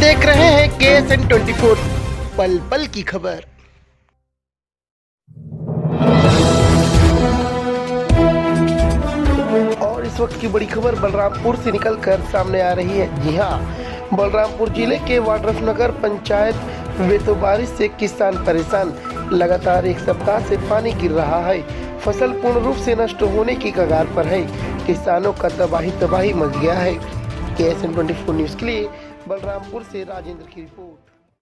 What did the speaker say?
देख रहे हैं KSN 24 पल पल की खबर। और इस वक्त की बड़ी खबर बलरामपुर से निकलकर सामने आ रही है। जी हां, बलरामपुर जिले के वाड्रफनगर पंचायत में तो बारिश से किसान परेशान। लगातार एक सप्ताह से पानी गिर रहा है। फसल पूर्ण रूप से नष्ट होने की कगार पर है। किसानों का तबाही मच गया है। KSN 24 न्यूज़ के लिए बलरामपुर से राजेंद्र की रिपोर्ट।